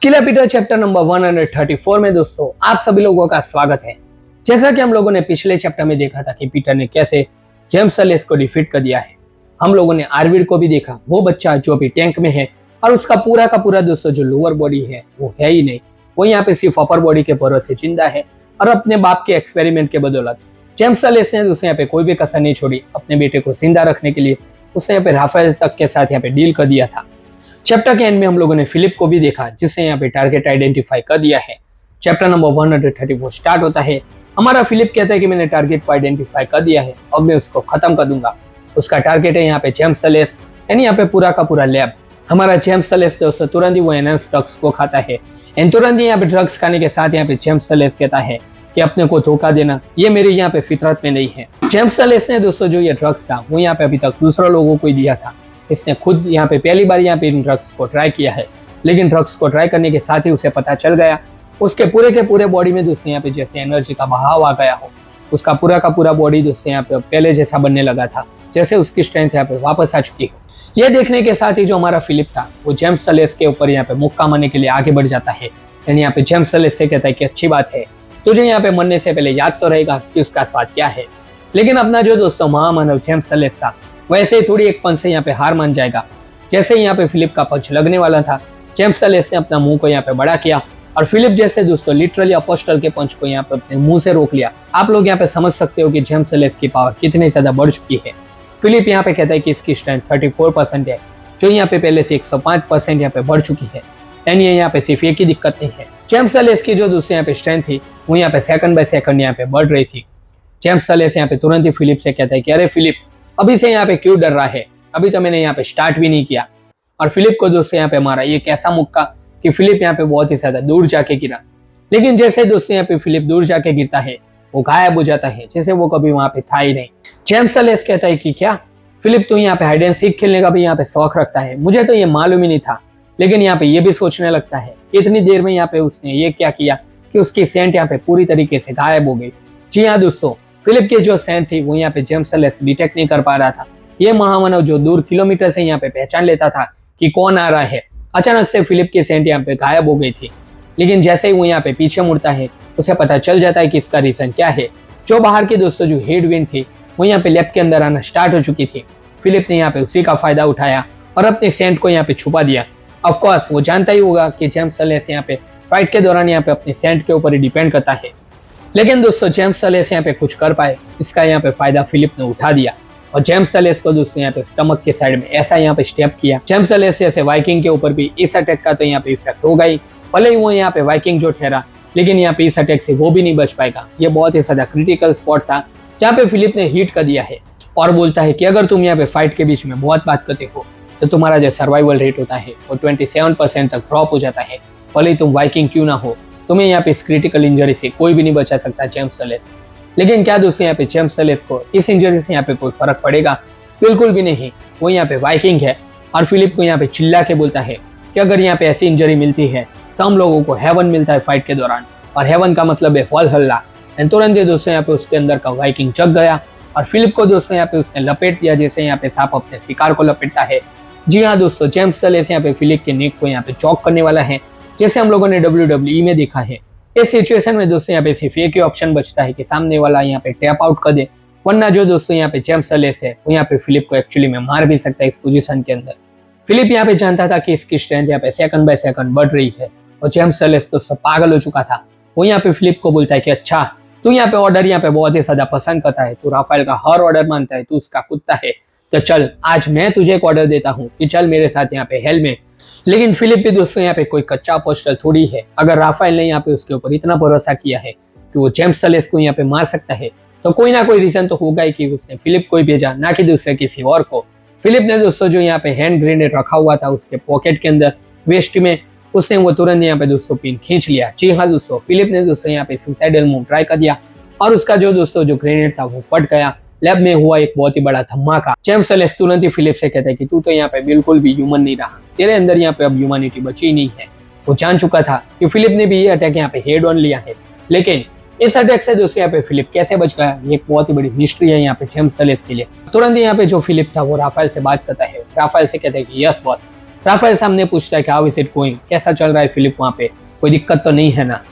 Killer Peter chapter number 134 में दोस्तों आप सभी लोगों का स्वागत है। जैसा कि हम लोगों ने पिछले चैप्टर में देखा था कि पीटर ने कैसे जेम्स सलेस को डिफीट कर दिया है। हम लोगों ने आर्विड को भी देखा, वो बच्चा जो भी टैंक में है और उसका पूरा का पूरा दोस्तों जो लोअर बॉडी है वो है ही नहीं, वो यहाँ पे सिर्फ अपर बॉडी के भरोसे जिंदा है और अपने बाप के एक्सपेरिमेंट के बदौलत जेम्स सलेस ने दोस्तों यहाँ पे कोई भी कसर नहीं छोड़ी अपने बेटे को जिंदा रखने के लिए। उसने यहाँ पे राफेल तक के साथ यहाँ पे डील कर दिया था। चैप्टर के एंड में हम लोगों ने फिलिप को भी देखा जिसने यहाँ पे टारगेट आइडेंटिफाई कर दिया है। चैप्टर नंबर 134 स्टार्ट होता है। हमारा फिलिप कहता है कि मैंने टारगेट को आइडेंटिफाई कर दिया है, अब मैं उसको खत्म कर दूंगा। उसका टारगेट है यहाँ पे जेम्स सलेस, यानी यहाँ पे पूरा का पूरा लैब। हमारा जेम्स सलेस दोस्तों तुरंत ही वो एनहांस ड्रग्स को खाता है। तुरंत ही यहाँ पे ड्रग्स खाने के साथ यहाँ पे जेम्स सलेस कहता है कि अपने को धोखा देना ये मेरे यहाँ पे फितरत में नहीं है। जेम्स सलेस ने दोस्तों जो ये ड्रग्स था वो यहाँ पे अभी तक दूसरे लोगों को ही दिया था। इसने खुद यहाँ पे पहली बार यहाँ पे इन ड्रग्स को ट्राई किया है, लेकिन ड्रग्स को ट्राई करने के साथ ही उसे पता चल गया उसके पूरे के पूरे बॉडी में दोस्तों यहाँ पे जैसे एनर्जी का बहाव आ गया हो। उसका पूरा का पूरा बॉडी दोस्तों यहाँ पे पहले जैसा बनने लगा था, जैसे उसकी स्ट्रेंथ यहाँ पे वापस आ चुकी हो। यह देखने के साथ ही जो हमारा फिलिप था वो जेम्स सलेस के ऊपर यहाँ पे मुक्का मारने के लिए आगे बढ़ जाता है। यानी यहाँ पे जेम्स सलेस से कहता है कि अच्छी बात है, तुझे यहाँ पे मरने से पहले याद तो रहेगा कि उसका स्वाद क्या है। लेकिन अपना जो दोस्तों महामानव जेम्स सलेस था वैसे ही थोड़ी एक पंच से यहाँ पे हार मान जाएगा। जैसे ही यहाँ पे फिलिप का पंच लगने वाला था, जेम्स सलेस ने अपना मुंह को यहाँ पे बड़ा किया और फिलिप जैसे दोस्तों लिटरली अपोस्टल के पंच को यहाँ पे अपने मुंह से रोक लिया। आप लोग यहाँ पे समझ सकते हो कि जेम्स सलेस की पावर कितनी ज्यादा बढ़ चुकी है। फिलिप यहाँ पे कहता है कि इसकी स्ट्रेंथ 34% है, जो यहाँ पे पहले से 105% यहाँ पे बढ़ चुकी है। यानी यहाँ पे सिर्फ एक ही दिक्कत नहीं है, जेम्स सलेस की जो दूसरी यहाँ पे स्ट्रेंथ थी वो यहाँ पे सेकंड बाय सेकंड यहाँ पे बढ़ रही थी। जेम्स सलेस यहाँ पे तुरंत ही फिलिप से कहता है कि अरे फिलिप, अभी से यहाँ पे क्यों डर रहा है, अभी तो मैंने यहाँ पे स्टार्ट भी नहीं किया। और फिलिप को दोस्तों यहाँ पे मारा ये कैसा मुक्का कि फिलिप यहाँ पे बहुत ही ज्यादा दूर जाके गिरा। लेकिन जैसे दोस्तों यहाँ पे फिलिप दूर जाके गिरता है वो गायब हो जाता है, जैसे वो कभी वहां पे था ही नहीं। जेम्स सलेस कहता है कि क्या फिलिप तू यहाँ पे हाइड एंड सीक खेलने का भी यहाँ पे शौक रखता है, मुझे तो ये मालूम ही नहीं था। लेकिन यहाँ पे ये भी सोचने लगता है इतनी देर में यहाँ पे उसने ये क्या किया कि उसकी सेंट यहाँ पे पूरी तरीके से गायब हो गई। जी हाँ दोस्तों, फिलिप की जो सेंट थी वो यहाँ पे जेम्स सलेस डिटेक्ट नहीं कर पा रहा था। ये महामानव जो दूर किलोमीटर से यहाँ पे पहचान लेता था कि कौन आ रहा है। अचानक से फिलिप की सेंट यहाँ पे गायब हो गई थी। लेकिन जैसे ही वो यहाँ पे पीछे मुड़ता है उसे पता चल जाता है कि इसका रीजन क्या है। जो बाहर की दोस्तों जो हेड विंड थी वो यहाँ पे लैब के अंदर आना स्टार्ट हो चुकी थी। फिलिप ने यहाँ पे उसी का फायदा उठाया और अपनी सेंट को यहाँ पे छुपा दिया। ऑफकोर्स वो जानता ही होगा कि जेम्स सलेस यहाँ पे फाइट के दौरान यहाँ पे अपनी सेंट के ऊपर ही डिपेंड करता है। लेकिन दोस्तों जेम्स सलेस यहाँ पे कुछ कर पाए, इसका यहाँ पे फायदा फिलिप ने उठा दिया और जेम्स सलेस को दोस्तों यहाँ पे स्टमक के साइड में ऐसा यहाँ पे स्टेप किया। जेम्स सलेस जैसे वाइकिंग के ऊपर भी इस अटैक का तो यहाँ पे इफेक्ट होगा ही, भले ही वो यहाँ पे वाइकिंग जो ठहरा, लेकिन यहाँ पे इस अटैक से वो भी नहीं बच पाएगा। ये बहुत ही ज्यादा क्रिटिकल स्पॉट था जहाँ पे फिलिप ने हिट कर दिया है और बोलता है कि अगर तुम यहाँ पे फाइट के बीच में बहुत बात करते हो तो तुम्हारा जो सर्वाइवल रेट होता है वो 27% तक ड्रॉप हो जाता है। भले ही तुम वाइकिंग क्यों ना हो, तुम्हें यहाँ पे इस क्रिटिकल इंजरी से कोई भी नहीं बचा सकता जेम्स सलेस। लेकिन क्या दोस्तों यहाँ पे जेम्स सलेस को इस इंजरी से यहाँ पे कोई फर्क पड़ेगा? बिल्कुल भी नहीं। वो यहाँ पे वाइकिंग है और फिलिप को यहाँ पे चिल्ला के बोलता है कि अगर यहाँ पे ऐसी इंजरी मिलती है तो हम लोगों को हेवन मिलता है फाइट के दौरान, और हेवन का मतलब है वल्हल्ला। तुरंत ही दोस्तों यहाँ पे उसके अंदर का वाइकिंग जग गया और फिलिप को दोस्तों यहाँ पे उसने लपेट दिया, जैसे यहाँ पे सांप अपने शिकार को लपेटता है। जी हाँ दोस्तों, जेम्स सलेस यहाँ पे फिलिप के नेक को यहाँ पे चॉक करने वाला है, जैसे हम लोगों ने WWE में देखा है। इस सिचुएशन में दोस्तों यहाँ पे सिर्फ एक ही ऑप्शन बचता है कि सामने वाला यहाँ पे टैप आउट कर दे, वरना जो दोस्तों यहाँ पे जेम्स सलेस है वो यहाँ पे फिलिप को एक्चुअली में मार भी सकता है इस पोजीशन के अंदर। फिलिप यहाँ पे जानता था कि इसकी स्ट्रेंथ यहाँ पे सेकंड बाय सेकंड बढ़ रही है और जेम्स सलेस दोस्तों पागल हो चुका था। वो यहाँ पे फिलिप को बोलता है कि अच्छा तू यहाँ पे ऑर्डर यहाँ पे बहुत ही ज्यादा पसंद करता है, तू राफेल का हर ऑर्डर मानता है, तू उसका कुत्ता है, तो चल आज मैं तुझे एक ऑर्डर देता हूँ कि चल मेरे साथ यहाँ पे हेल में। लेकिन फिलिप भी दोस्तों यहाँ पे कोई कच्चा पोस्टल थोड़ी है। अगर राफेल ने यहाँ पे उसके ऊपर इतना भरोसा किया है कि वो जेम्स सलेस को यहाँ पे मार सकता है, तो कोई ना कोई रीजन तो होगा ही कि उसने फिलिप को ही भेजा, ना कि दूसरे किसी और को। फिलिप ने दोस्तों जो यहाँ पे हैंड ग्रेनेड रखा हुआ था उसके पॉकेट के अंदर वेस्ट में, उसने वो तुरंत यहाँ पे दोस्तों पिन खींच लिया। जी हाँ दोस्तों, फिलिप ने दोस्तों यहाँ पे सुसाइडल मूव ट्राई कर दिया और उसका जो दोस्तों जो ग्रेनेड था वो फट गया। लैब में हुआ एक बहुत ही बड़ा धमाका। जेम्स सलेस तुरंत ही फिलिप से कहता है कि तू तो यहाँ पे बिल्कुल भी ह्यूमन नहीं रहा, तेरे अंदर यहाँ पे अब ह्यूमैनिटी बची ही नहीं है। वो जान चुका था कि फिलिप ने भी ये अटैक यहाँ पे हेड ऑन लिया है, लेकिन इस अटैक से दोस्तों यहाँ पे फिलिप कैसे बच गया ये एक बहुत ही बड़ी मिस्ट्री है यहाँ पे जेम्स सलेस के लिए। तुरंत यहाँ पे जो फिलिप था वो राफेल से बात करता है। राफेल से कहता है कि यस बॉस, राफेल सामने पूछता है कि हाउ इज इट गोइंग, कैसा चल रहा है फिलिप, वहां पे कोई दिक्कत तो नहीं है ना।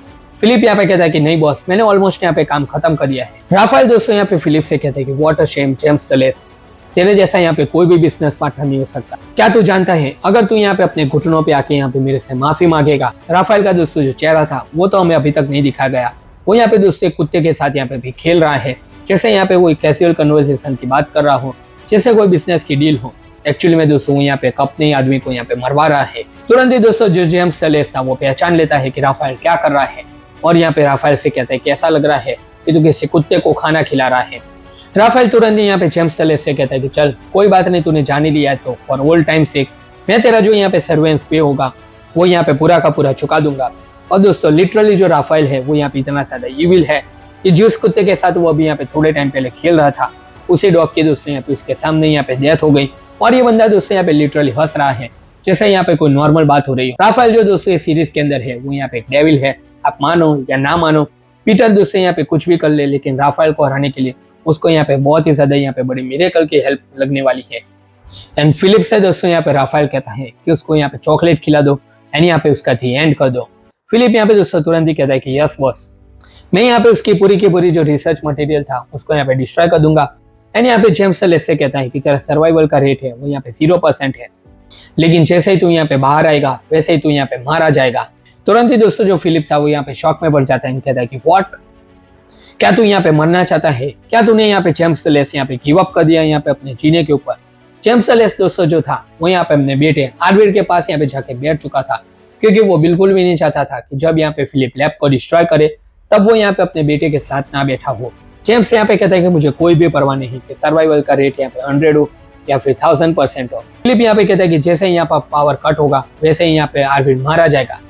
फिलिप यहाँ पे कहता है कि नहीं बॉस, मैंने ऑलमोस्ट यहाँ पे काम खत्म कर दिया है। राफेल दोस्तों यहाँ पे फिलिप से कहता है कि what a shame James Dulles, तेरे जैसा यहाँ पे कोई भी बिजनेस पार्टनर नहीं हो सकता। क्या तू जानता है, अगर तू यहाँ पे अपने घुटनों पे आके यहाँ पे मेरे से माफी मांगेगा। राफेल का दोस्तों जो चेहरा था वो तो हमें अभी तक नहीं दिखाया गया। वो यहाँ पे दोस्तों एक कुत्ते के साथ यहाँ पे भी खेल रहा है, जैसे यहाँ पे कोई कैजुअल कन्वर्सेशन की बात कर रहा हो, जैसे कोई बिजनेस की डील हो। एक्चुअली में दोस्तों वो यहाँ पे अपने आदमी को यहाँ पे मरवा रहा है। तुरंत ही दोस्तों जो जेम्स डलेस था वो पहचान लेता है कि राफेल क्या कर रहा है, और यहाँ पे राफेल से कहता है कैसा लग रहा है कि तू किसी कुत्ते को खाना खिला रहा है। राफेल तुरंत ही यहाँ पे जेम्स डलेस से कहता है कि चल कोई बात नहीं, तूने जान ही लिया है तो फॉर ऑल टाइम सेक मैं तेरा जो यहाँ पे सर्वेंस पे होगा वो यहाँ पे पूरा का पूरा चुका दूंगा। और दोस्तों लिटरली जो राफेल है वो यहाँ पे इतना ज्यादा इविल है कि जिस कुत्ते के साथ वो अभी यहाँ पे थोड़े टाइम पहले खेल रहा था उसी डॉग के दोस्तों यहाँ पे उसके सामने यहाँ पे डेथ हो गई, और ये बंदा दोस्तों यहाँ पे लिटरली हंस रहा है जैसे यहाँ पे कोई नॉर्मल बात हो रही है। राफेल जो दोस्तों इस सीरीज के अंदर है वो यहाँ पे एक डेविल है, आप मानो या ना मानो। पीटर दोस्तों यहाँ पे कुछ भी कर ले, लेकिन राफेल को हराने के लिए उसको यहाँ पे बहुत ही ज्यादा यहाँ पे बड़ी मिरेकल की हेल्प लगने वाली है। एंड फिलिप से दोस्तों यहाँ पे राफेल कहता है कि उसको यहाँ पे चॉकलेट खिला दो एंड यहाँ पे उसका दी एंड कर दो। फिलिप यहाँ पे दोस्तों तुरंत ही कहता है कि यस बॉस, मैं यहाँ पे उसकी पूरी की पूरी जो रिसर्च मटेरियल था उसको यहाँ पे डिस्ट्रॉय कर दूंगा। एंड यहाँ पे जेम्स डलेस से कहता है कि तेरा सर्वाइवल का रेट है वो यहाँ पे 0% है, लेकिन जैसे ही तू यहाँ पे बाहर आएगा वैसे ही तू यहाँ पे मारा जाएगा। तुरंत ही दोस्तों जो फिलिप था वो यहाँ पे शॉक में पड़ जाता है, कहता है कि व्हाट, क्या तू यहाँ पे मरना चाहता है, क्या तूने यहाँ पे जेम्स डलेस यहाँ पे गिव अप कर दिया यहाँ पे अपने जीने के ऊपर। जेम्स डलेस दोस्तों जो था वो यहाँ पे अपने बेटे आर्विड के पास यहाँ पे जाके बैठ चुका था, क्योंकि वो बिल्कुल भी नहीं चाहता था कि जब यहाँ पे फिलिप लैब को डिस्ट्रॉय करे तब वो यहाँ पे अपने बेटे के साथ ना बैठा हो। जेम्स यहाँ पे कहता है कि मुझे कोई भी परवाह नहीं कि सर्वाइवल का रेट यहाँ पे 100 हो या फिर 1000% हो। फिलिप यहाँ पे कहता है कि जैसे ही यहाँ पर पावर कट होगा वैसे ही यहाँ पे आर्विड मारा जाएगा,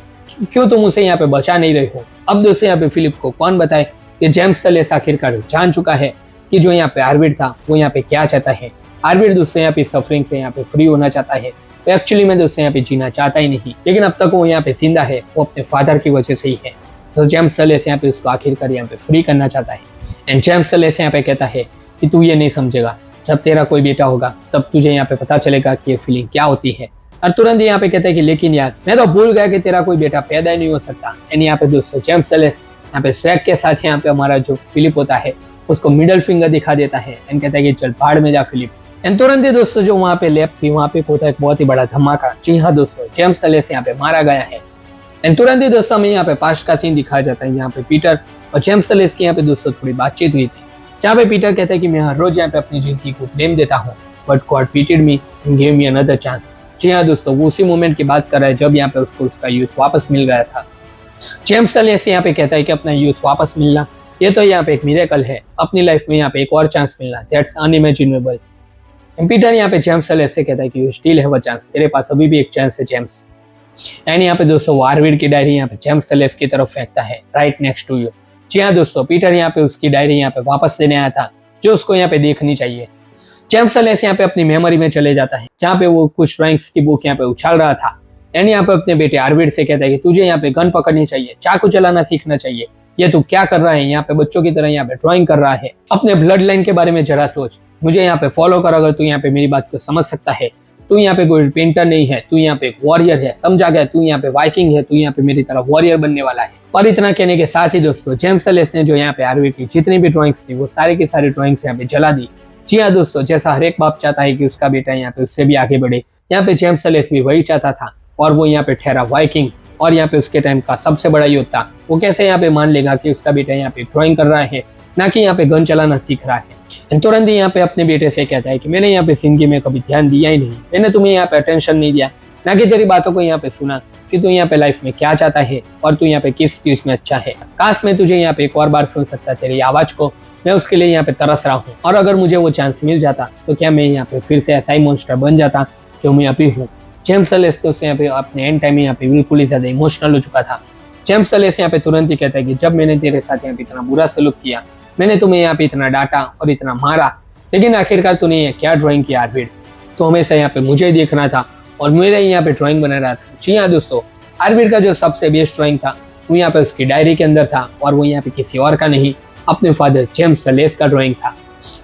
क्यों तुम उसे यहाँ पे बचा नहीं रही हो। अब दोस्तों यहाँ पे फिलिप को कौन बताए कि जेम्स डलेस आखिरकार जान चुका है कि जो यहाँ पे आर्विड था वो यहाँ पे क्या चाहता है। आर्विड दोस्तों यहाँ पे सफरिंग से यहाँ पे फ्री होना चाहता है, तो एक्चुअली में दोस्तों यहाँ पे जीना चाहता ही नहीं, लेकिन अब तक वो यहाँ पे जिंदा है वो अपने फादर की वजह से ही है। तो जेम्स डलेस यहाँ पे उसको आखिरकार यहाँ पे फ्री करना चाहता है। एंड जेम्स डलेस यहाँ पे कहता है कि तू ये नहीं समझेगा, जब तेरा कोई बेटा होगा तब तुझे यहाँ पे पता चलेगा कि ये फीलिंग क्या होती है। और तुरंत यहाँ पे कहता है कि लेकिन यार मैं तो भूल गया कि तेरा कोई बेटा पैदा ही नहीं हो सकता। एंड यहाँ पे दोस्तों जेम्स डलेस यहाँ पे स्वैग के साथ यहाँ पे हमारा जो फिलिप होता है उसको मिडल फिंगर दिखा देता है एंड कहता है कि चल भाड़ में जा फिलिप। एंड तुरंत ही दोस्तों जो वहाँ पे लैब थी वहाँ पे होता है एक बहुत ही बड़ा धमाका। जी हाँ दोस्तों, जेम्स डलेस यहाँ पे मारा गया है। एंड तुरंत ही दोस्तों हमें यहाँ पे पास्ट का सीन दिखाया जाता है। यहाँ पे पीटर और जेम्स डलेस की यहाँ पे दोस्तों थोड़ी बातचीत हुई थी, जहाँ पे पीटर कहता है कि मैं हर रोज यहाँ पे अपनी जिंदगी को ब्लेम देता हूँ, but God pitied me and give me another chance. जी हाँ दोस्तों, वो उसी मोमेंट की बात कर रहा है जब यहाँ पे उसको उसका यूथ वापस मिल गया था। जेम्स डलेस यहाँ पे कहता है कि अपना यूथ वापस मिलना ये तो यहाँ पे एक मिरेकल है, अपनी लाइफ में यहाँ पे एक और चांस मिलना, दैट्स अनइमेजिनेबल। पीटर यहाँ पे जेम्स डलेस से कहता है कि you still have a chance, तेरे पास अभी भी एक चांस है जेम्स। एंड यहाँ पे दोस्तों आर्विड की डायरी यहाँ पे जेम्स डलेस की तरफ फेंकता है, राइट नेक्स्ट टू यू। जी हाँ दोस्तों, पीटर यहाँ पे उसकी डायरी यहाँ पे वापस लेने आया था जो उसको यहाँ पे देखनी चाहिए। जेम्स डलेस यहाँ पे अपनी मेमोरी में चले जाता है जहाँ पे वो कुछ ड्राइंग्स की बुक यहाँ पे उछाल रहा था। एंड यहाँ पे अपने बेटे आर्विड से कहता है कि तुझे यहाँ पे गन पकड़नी चाहिए, चाकू चलाना सीखना चाहिए, ये तू क्या कर रहा है, यहाँ पे बच्चों की तरह यहाँ पे ड्राइंग कर रहा है। अपने ब्लड लाइन के बारे में जरा सोच, मुझे यहाँ पे फॉलो कर, अगर तू यहाँ पे मेरी बात को समझ सकता है। तू यहाँ पे कोई पेंटर नहीं है, तू यहाँ पे एक वॉरियर है, समझा गया, तू यहाँ पे वाइकिंग है, तू यहाँ पे मेरी तरह वॉरियर बनने वाला है। और इतना कहने के साथ ही दोस्तों जेम्स डलेस ने जो यहाँ पे आर्विड की जितनी भी ड्राइंग्स थी वो सारी की सारी ड्राइंग्स यहाँ पे जला दी। जी हाँ दोस्तों, जैसा हर एक बाप चाहता है कि उसका बेटा यहाँ पे उससे भी आगे बढ़े, यहाँ पे जेम्स डलेस भी वही चाहता था। और वो यहाँ पे ठहरा वाइकिंग और यहाँ पे उसके टाइम का सबसे बड़ा योद्धा। वो कैसे यहाँ पे मान लेगा कि उसका बेटा यहाँ पे ड्राइंग कर रहा है, ना कि यहाँ पे गन चलाना सीख रहा है। तुरंत ही यहाँ पे अपने बेटे से कहता है कि मैंने यहाँ पे जिंदगी में कभी ध्यान दिया ही नहीं, मैंने तुम्हें यहाँ पे अटेंशन नहीं दिया, ना कि तेरी बातों को यहाँ पे सुना कि तू यहाँ पे लाइफ में क्या चाहता है और तू यहाँ पे किस चीज में अच्छा है। काश मैं तुझे यहाँ पे एक और बार सुन सकता तेरी आवाज को, मैं उसके लिए यहाँ पे तरस रहा हूँ। और अगर मुझे वो चांस मिल जाता तो क्या मैं यहाँ पे फिर से ऐसा ही मॉन्स्टर बन जाता जो मैं अभी हूँ। जेम्स डलेस तो यहाँ पे अपने एंड टाइम में यहाँ पे बिल्कुल ही ज्यादा इमोशनल हो चुका था। जेम्स डलेस यहाँ पे तुरंत ही कहता है कि जब मैंने तेरे साथ यहाँ पे इतना बुरा सलूक किया, मैंने तुम्हें यहाँ पे इतना डांटा और इतना मारा, लेकिन आखिरकार तूने ये क्या ड्राइंग किया आर्विड, तो हमेशा यहाँ पे मुझे देखना था और मेरा ही यहाँ पे ड्राइंग बना रहा था। जी हाँ दोस्तों, आर्विड का जो सबसे बेस्ट ड्राइंग था वो यहाँ पे उसकी डायरी के अंदर था और वो यहाँ पे किसी और का नहीं, अपने फादर जेम्स डलेस का ड्राइंग था।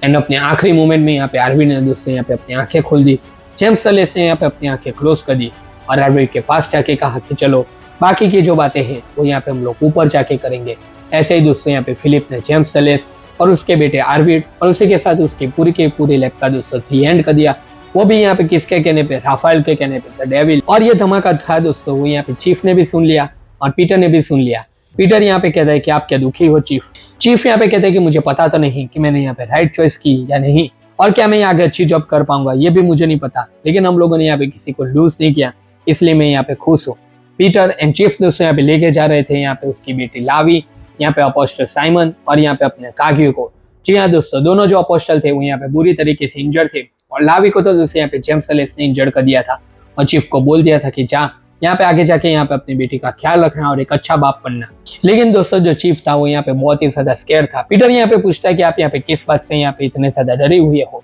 एंड अपने आखिरी मोमेंट में यहाँ पे आर्विड ने दोस्तों यहाँ पे अपनी आंखें खोल दी, जेम्स डलेस ने यहाँ पे अपनी आंखें क्लोज कर दी और आरवीर के पास जाके कहा कि चलो बाकी की जो बातें हैं वो यहाँ पे हम लोग ऊपर जाके करेंगे। ऐसे ही दोस्तों यहाँ पे फिलिप ने जेम्स सलेस और उसके बेटे आरवीर और उसी के साथ उसकी पूरी के पूरी लैब का दोस्तों थी एंड कर दिया। वो भी यहाँ पे किसके कहने पे, राफेल के कहने पे, द डेविल। और ये धमाका था दोस्तों वो यहाँ पे चीफ ने भी सुन लिया और पीटर ने भी सुन लिया। पीटर यहाँ पे कहता है कि आप क्या दुखी हो चीफ। चीफ यहाँ पे कहते हैं कि मुझे पता तो नहीं कि मैंने यहाँ पे राइट चॉइस की या नहीं, और क्या मैं आगे अच्छी जॉब कर पाऊंगा ये भी मुझे नहीं पता, लेकिन हम लोगों ने यहाँ पे किसी को लूज नहीं किया, इसलिए मैं यहाँ पे खुश हूँ। पीटर एंड चीफ दोस्तों यहाँ पे लेके जा रहे थे यहाँ पे उसकी बेटी लावी, यहाँ पे अपोस्टल साइमन और यहाँ पे अपने कागियो को। जी हाँ दोस्तों, दोनों जो अपोस्टल थे वो यहाँ पे बुरी तरीके से इंजर्ड थे, और लावी को तो दोस्तों यहाँ पे जेम्स सलेस ने इंजर्ड कर दिया था और चीफ को बोल दिया था कि जा यहाँ पे आगे जाके यहाँ पे अपनी बेटी का ख्याल रखना और एक अच्छा बाप बनना। लेकिन दोस्तों जो चीफ था वो यहाँ पे बहुत ही ज्यादा स्केयर था। पीटर यहाँ पे पूछता है कि आप यहाँ पे किस बात से यहाँ पे इतने ज्यादा डरे हुए हो।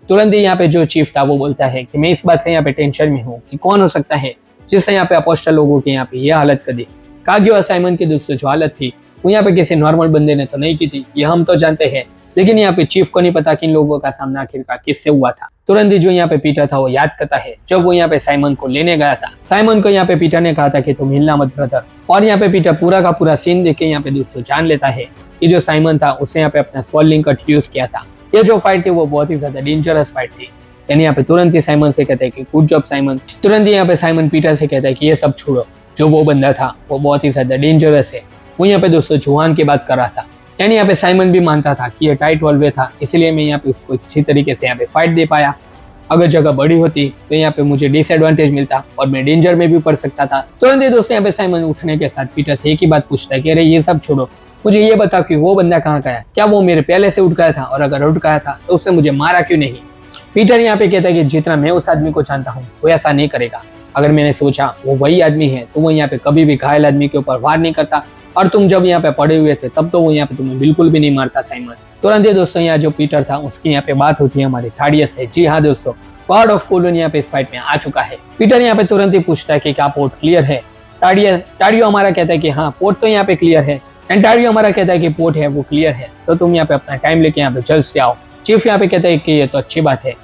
तुरंत ही यहाँ पे जो चीफ था वो बोलता है कि मैं इस बात से यहाँ पे टेंशन में हूँ कि कौन हो सकता है जिससे यहाँ पे अपोस्टल लोगों की यहाँ पे ये हालत कर दी। कागियो और साइमन की दोस्तों जो हालत थी वो यहाँ पे किसी नॉर्मल बंदे ने तो नहीं की थी, ये हम तो जानते हैं, लेकिन यहाँ पे चीफ को नहीं पता कि इन लोगों का सामना आखिरकार किससे हुआ था। तुरंत ही जो यहाँ पे पीटर था वो याद करता है जब वो यहाँ पे साइमन को लेने गया था। साइमन को यहाँ पे पीटर ने कहा था कि तुम हिलना मत ब्रदर, और यहाँ पे पीटर पूरा का पूरा सीन देख के यहाँ पे दोस्तों जान लेता है कि जो साइमन था उसने यहाँ पे अपना स्वर्लिंग कट यूज किया था। ये जो फाइट थी वो बहुत ही ज्यादा डेंजरस फाइट थी। यानी यहाँ पे तुरंत ही साइमन से कहता है कि गुड जॉब साइमन। तुरंत ही यहाँ पे साइमन पीटर से कहता है कि ये सब छोड़ो, जो वो बंदा था वो बहुत ही ज्यादा डेंजरस है। वो यहाँ पे दोस्तों जुआन की बात कर रहा था। यानी यहाँ पे साइमन भी मानता था कि ये टाइट वॉल्वे था, इसलिए मैं यहाँ पे उसको अच्छी तरीके से यहाँ पे फाइट दे पाया। अगर जगह बड़ी होती तो यहाँ पे मुझे डिसएडवांटेज मिलता और मैं डेंजर में भी पड़ सकता था। तुरंत ही दोस्तों यहाँ पे साइमन उठने के साथ पीटर से एक ही बात पूछता है कि अरे ये सब छोड़ो, मुझे ये बताओ कि वो बंदा कहाँ गया, क्या वो मेरे पहले से उठ गया था, और अगर उठ गया था तो उससे मुझे मारा क्यों नहीं। पीटर यहाँ पे कहता है कि जितना मैं उस आदमी को जानता हूँ वो ऐसा नहीं करेगा। अगर मैंने सोचा वो वही आदमी है तो वो यहाँ पे कभी भी घायल आदमी के ऊपर वार नहीं करता, और तुम जब यहाँ पे पड़े हुए थे तब तो वो यहाँ पे तुम्हें बिल्कुल भी नहीं मारता साइमन। तुरंत ही दोस्तों यहाँ जो पीटर था उसकी यहाँ पे बात होती है हमारे थाडियस से। जी हाँ दोस्तों, गॉड ऑफ कोलोन यहाँ पे इस फाइट में आ चुका है। पीटर यहाँ पे तुरंत ही पूछता है कि क्या पोर्ट क्लियर है। टाडियो हमारा कहता है कि हाँ पोर्ट तो यहाँ पे क्लियर है, एंड टाडियो हमारा कहता है कि पोर्ट है वो क्लियर है, सो तुम यहाँ पे अपना टाइम लेके यहाँ पे जल्द से आओ। चीफ यहाँ पे कहता है कि ये तो अच्छी बात है,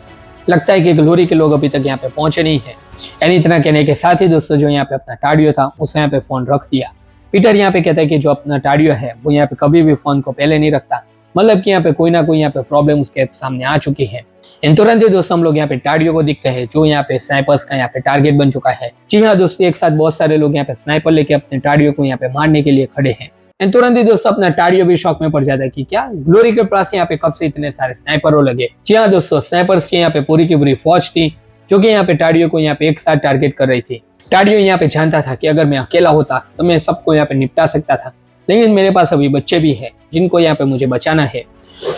लगता है कि ग्लोरी के लोग अभी तक यहाँ पे पहुंचे नहीं है। यानी इतना कहने के साथ ही दोस्तों जो यहाँ पे अपना टाडियो था उसने यहाँ पे फोन रख दिया। पीटर यहाँ पे कहता है कि जो अपना टाडियो है वो यहाँ पे कभी भी फोन को पहले नहीं रखता, मतलब कि यहाँ पे कोई ना कोई यहाँ पे प्रॉब्लम उसके सामने आ चुकी है। इन तुरंत ही दोस्तों हम लोग यहाँ पे टाडियो को दिखते हैं जो यहाँ पे स्नाइपर्स का यहाँ पे टारगेट बन चुका है। जी हाँ दोस्तों, एक साथ बहुत सारे लोग यहाँ पे स्नाइपर लेके अपने टाडियो को यहाँ पे मारने के लिए खड़े हैं। एंड तुरंत ही दोस्तों अपना टाडियो भी शॉक में पड़ जाता है कि क्या ग्लोरी के पास यहाँ पे कब से इतने सारे स्नाइपरों लगे। जी हाँ दोस्तों, स्नाइपर्स की यहाँ पे पूरी की पूरी फौज थी जो कि यहाँ पे टाडियो को यहाँ पे एक साथ टारगेट कर रही थी। टाडियो यहाँ पे जानता था कि अगर मैं अकेला होता तो मैं सबको यहाँ पे निपटा सकता था, लेकिन मेरे पास अभी बच्चे भी हैं जिनको यहाँ पे मुझे बचाना है।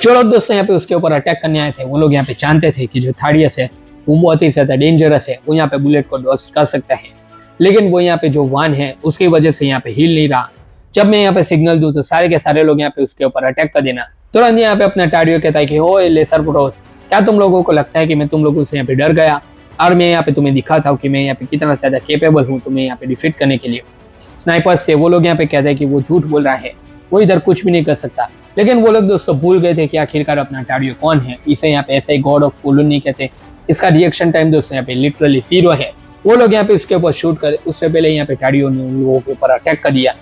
जो लोग दोस्तों यहाँ पे उसके ऊपर अटैक करने आए थे वो लोग यहाँ पे जानते थे कि जो थाडियस है वो बहुत ही ज्यादा डेंजरस है, वो यहाँ पे बुलेट को डॉज कर सकता है, लेकिन वो यहाँ पे जो वान है उसकी वजह से यहाँ पे हिल नहीं रहा। जब मैं यहाँ पे सिग्नल दूं तो सारे के सारे लोग यहाँ पे उसके ऊपर अटैक कर देना। तुरंत यहाँ पे अपना टाडियो कहता है कि ओ लेसर प्रोस, क्या तुम लोगों को लगता है कि मैं तुम लोगों से यहाँ पे डर गया, और मैं यहाँ पे तुम्हें दिखाता हूँ कि मैं यहाँ पे कितना ज्यादा केपेबल हूँ तुम्हें यहाँ पे डिफीट करने के लिए। स्नाइपर्स से वो लोग यहाँ पे कहते हैं कि वो झूठ बोल रहा है, वो इधर कुछ भी नहीं कर सकता, लेकिन वो लोग दोस्तों भूल गए थे कि आखिरकार अपना टाडियो कौन है। इसे यहाँ पे ऐसे ही गॉड ऑफ कोलोन नहीं कहते, इसका रिएक्शन टाइम दोस्तों यहाँ पे लिटरली 0 है। वो लोग यहाँ पे इसके ऊपर शूट करे उससे पहले यहाँ पे टाडियो ने उन लोगों के ऊपर अटैक कर दिया।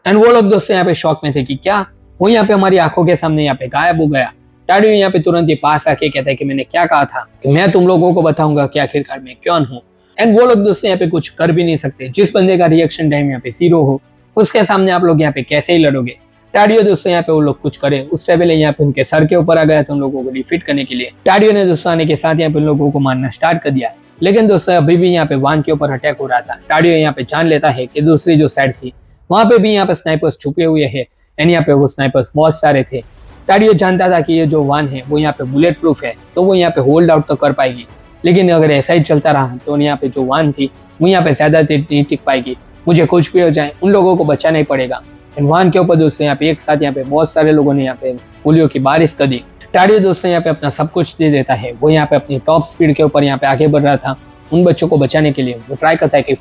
एंड वो लोग दोस्तों यहाँ पे शॉक में थे कि क्या वो यहाँ पे हमारी आंखों के सामने यहाँ पे गायब हो गया। टाडियो यहाँ पे तुरंत ही पास आके कहता है कि मैंने क्या कहा था कि मैं तुम लोगों को बताऊंगा कि आखिरकार मैं कौन हूँ। एंड वो लोग दोस्तों यहाँ पे कुछ कर भी नहीं सकते, जिस बंदे का रिएक्शन टाइम यहाँ पे 0 हो उसके सामने आप लोग यहाँ पे कैसे ही लड़ोगे। टाडियो दोस्तों यहाँ पे वो लोग कुछ करे उससे पहले यहाँ पे उनके सर के ऊपर आ गया था उन लोगों को डिफीट करने के लिए। टाडियो ने दोस्तों आने के साथ यहाँ पे उन लोगों को मारना स्टार्ट कर दिया, लेकिन दोस्तों अभी भी यहाँ पे वान के ऊपर अटैक हो रहा था। टाडियो यहाँ पे जान लेता है कि दूसरी जो साइड थी वहां पे भी यहाँ पे स्नाइपर्स छुपे हुए हैं, एंड यहाँ पे वो स्नाइपर्स बहुत सारे थे। टाडियो जानता था कि ये जो वान है वो यहाँ पे बुलेट प्रूफ है, सो वो यहाँ पे होल्ड आउट तो कर पाएगी, लेकिन अगर ऐसा ही चलता रहा तो यहाँ पे जो वान थी वो यहाँ पे ज्यादा नहीं टिक पाएगी। मुझे कुछ भी हो जाए उन लोगों को बचाना ही पड़ेगा। वान के ऊपर दोस्तों यहाँ पे एक साथ यहाँ पे बहुत सारे लोगों ने यहाँ पे गोलियों की बारिश कर दी। टाडियो दोस्तों यहाँ पे अपना सब कुछ दे देता है, वो यहाँ पे अपनी टॉप स्पीड के ऊपर यहाँ पे आगे बढ़ रहा था उन बच्चों को बचाने के लिए। वो ट्राई करता है कि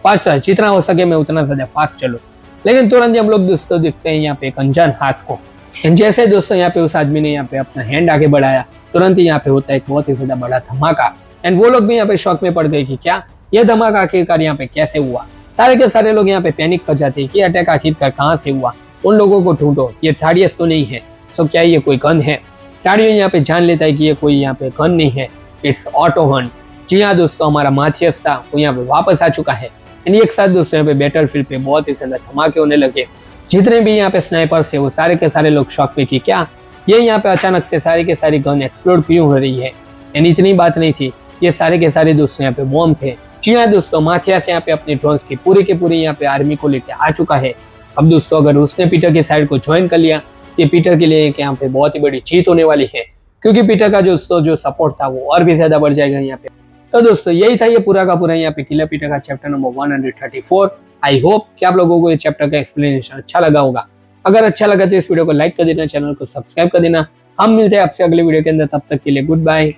फास्टर जितना हो सके मैं उतना ज्यादा फास्ट चलूं, लेकिन तुरंत हम लोग दोस्तों देखते हैं यहाँ पे एक अनजान हाथ को। जैसे दोस्तों यहाँ पे उस आदमी ने यहाँ पे अपना हैंड आगे बढ़ाया, तुरंत ही यहाँ पे होता है एक बहुत ही ज्यादा बड़ा धमाका। एंड वो लोग भी यहाँ पे शॉक में पड़ गए कि क्या यह धमाका आखिरकार यहाँ पे कैसे हुआ। सारे के सारे लोग यहाँ पे पैनिक कर जाते हैं कि अटैक आखिरकार कहाँ से हुआ, उन लोगों को ढूंढो, ये थाडियस तो नहीं है। सो क्या ये कोई गन है? टाडियो यहाँ पे जान लेता है कि ये कोई यहाँ पे गन नहीं है, इट्स ऑटोहन। जी हाँ दोस्तों, हमारा माथियस था वो यहाँ पे वापस आ चुका है। एक साथ दोस्तों यहाँ पे बैटलफील्ड पे बहुत ही ज्यादा धमाके होने लगे। जितने भी यहाँ पे स्नाइपर्स है वो सारे के सारे लोग शॉक पे कि क्या ये यहाँ पे अचानक से सारी के सारी गन एक्सप्लोड क्यों हो रही है। इतनी बात नहीं थी, ये सारे के सारे दोस्तों यहाँ पे बॉम्ब थे। जी हाँ दोस्तों, माथियास यहाँ पे अपनी ड्रोन्स की पूरी के पूरी यहाँ पे आर्मी को लेके आ चुका है। अब दोस्तों अगर उसने पीटर की साइड को ज्वाइन कर लिया, ये पीटर के लिए यहाँ पे बहुत ही बड़ी जीत होने वाली है, क्योंकि पीटर का जो सपोर्ट था वो और भी ज्यादा बढ़ जाएगा यहाँ पे। तो दोस्तों यही था ये पूरा का पूरा यहाँ पे किलर पीटर का चैप्टर नंबर 134। आई होप कि आप लोगों को ये चैप्टर का एक्सप्लेनेशन अच्छा लगा होगा। अगर अच्छा लगा तो इस वीडियो को लाइक कर देना, चैनल को सब्सक्राइब कर देना। हम मिलते हैं आपसे अगले वीडियो के अंदर, तब तक के लिए गुड बाय।